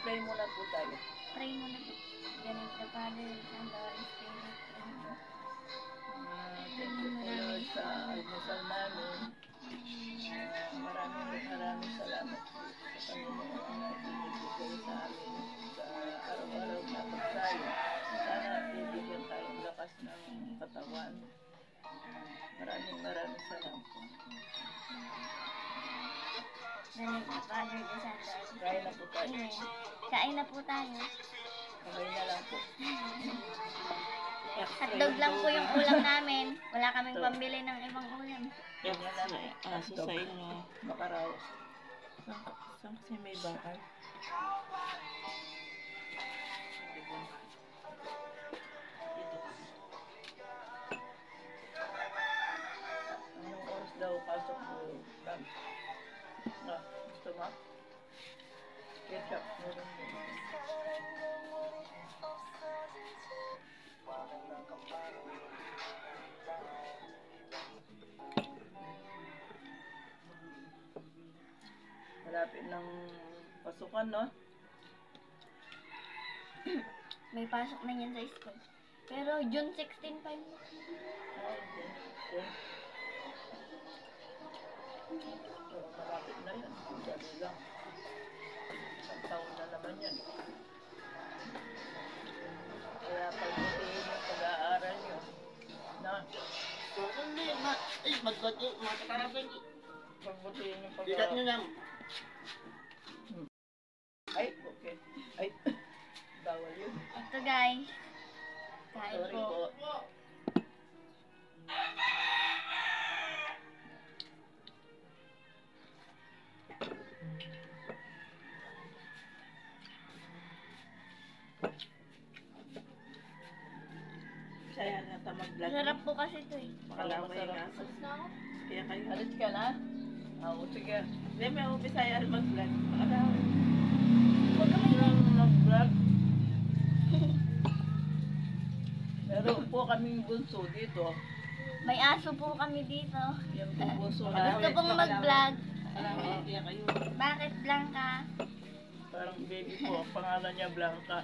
Pray muna po tayo. Pray muna po. Ganun the Father, Son, the Holy Spirit. Amen. Thank you po Lord sa almusal namin. Maraming salamat po sa Panginoon na binibigay sa amin sa araw-araw na pagkain. Sana bibigyan tayong lakas ng katawan. Maraming salamat po. Ganun the Father, the Son, the Holy Kain na po tayo. Amen. Kain na po tayo. Kamay na lang po. Hotdog lang po yung ulam namin. Wala kaming pambili ng ibang ulam. Aso sa inyo. Makaraw. Saan kasi may bakal? Anong oras daw pasok mo? Gusto mo? Ketchup. Meron din. Malapit ng pasukan, no? May pasok na yan sa school. Pero June 16 pa yun. Malapit na yan. Dali lang. Isang taon na naman yan. Kaya pagbutihin yung pag-aaral nyo. Na? Pagbutihin yung pag-aaral. Ay, okay. Ay, bawal yun. Ito guys. Kain Sorry po. po. Saya na ta mag-vlog. Masarap po kasi ito eh. Makalaway nga. Kaya kayo. Alis ka na? Oo, sige. Hindi, may umisaya mag-vlog. Makalaway. Huwag kami Mag-vlog. Meron po kaming bunso dito. May aso po kami dito. Yan po bunso Gusto namin. pong mag-vlog. Kaya kayo. Bakit Blanca? Parang baby po. Pangalan niya Blanca.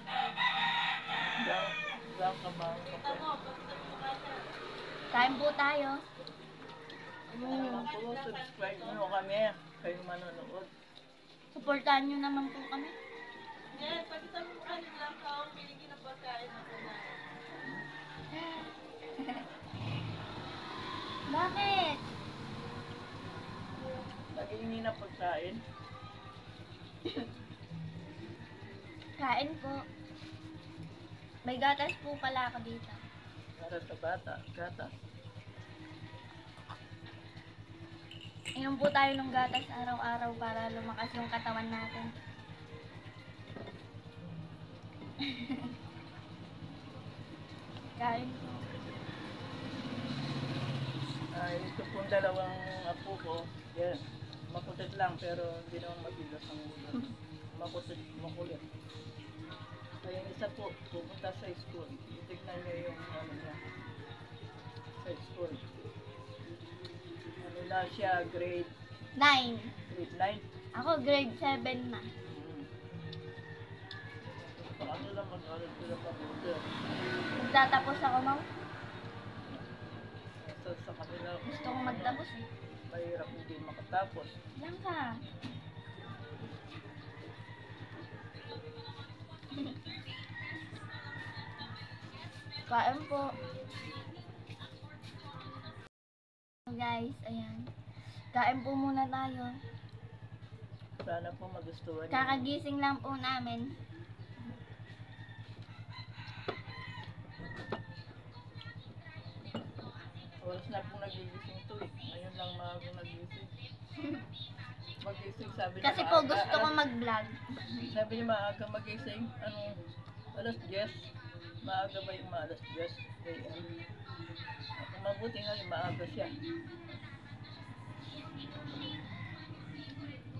Blanca ba? Kain po tayo. Po, subscribe nyo kami. Kayo manonood. Suportahan nyo naman po kami. Yeah, pagkita mo kayo Blanca. Pinigin na pagkain ako na. Bakit? Nag-iingi na pagkain. Kain po. May gatas po pala ako dito. Para sa bata. Gatas. Inom po tayo ng gatas araw-araw para lumakas yung katawan natin. Kain po. Ito pong dalawang apo ko. Yan. Makulit lang pero hindi naman mabigas ang ulo. Makulit. Kaya yung isa po, pupunta sa school. Itignan niyo yung ano niya. Sa school. Ano na siya, grade 9. 9. Ako grade 7 na. Paano lang mag-aral sila pabuti. Magtatapos ako, ma'am. Sa kanila, Gusto kong magtapos eh. mahirap hindi makatapos. Diyan ka. Kain po. Guys, ayan. Kain po muna tayo. Sana po magustuhan niyo. Kakagising lang po namin. Oras na po nagigising to eh. Ngayon lang maaga nagising. Magising sabi niya Kasi po maaga. gusto ko mag-vlog. Sabi niya maaga magising. Anong alas 10? Maaga ba yung alas 10 a.m.? Kung mabuti nga yung maaga siya.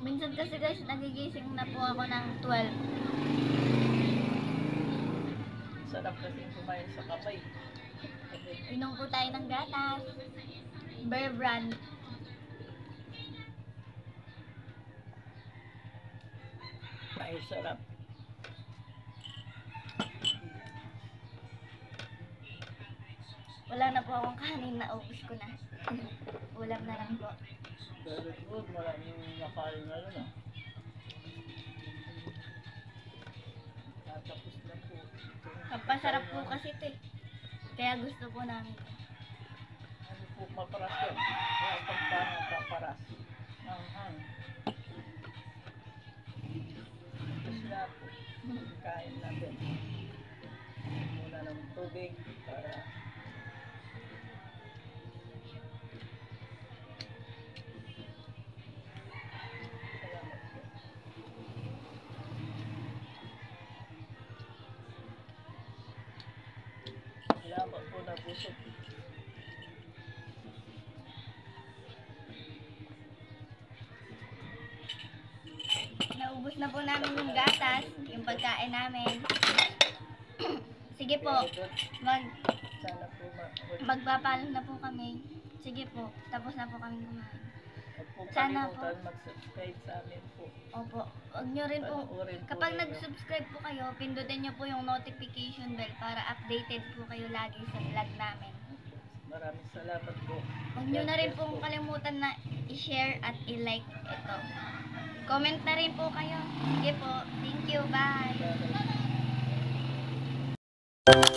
Minsan kasi guys, nagigising na po ako ng 12. Sarap kasi kumain sa kamay. Inom po tayo ng gatas. Bear Brand. Ay, sarap. Wala na po akong kanin, naubos ko na. Ulam na lang po. Very good. Maraming nakain ngayon ah. Tatapos na po. Pampasarap po kasi ito eh. Kaya gusto po namin. Ano po maparas yun? Kaya pagpano paparas. Ang. Tapos na po. Kain natin. Muna ng tubig para salamat po. Salamat po na busog. Naubos na po namin yung gatas, yung pagkain namin. Sige po, Very good. Sana po magpapaalam na po kami. Sige po, tapos na po kami kumain. Huwag po Sana kalimutan mag-subscribe sa amin po. Opo, huwag nyo rin po, Panoorin po kapag ninyo. nag-subscribe po kayo, pindutin nyo po yung notification bell para updated po kayo lagi sa vlog namin. Maraming salamat po. Huwag nyo na rin God bless pong kalimutan na i-share at i-like ito. Comment na rin po kayo. Sige po, thank you, bye! Bye.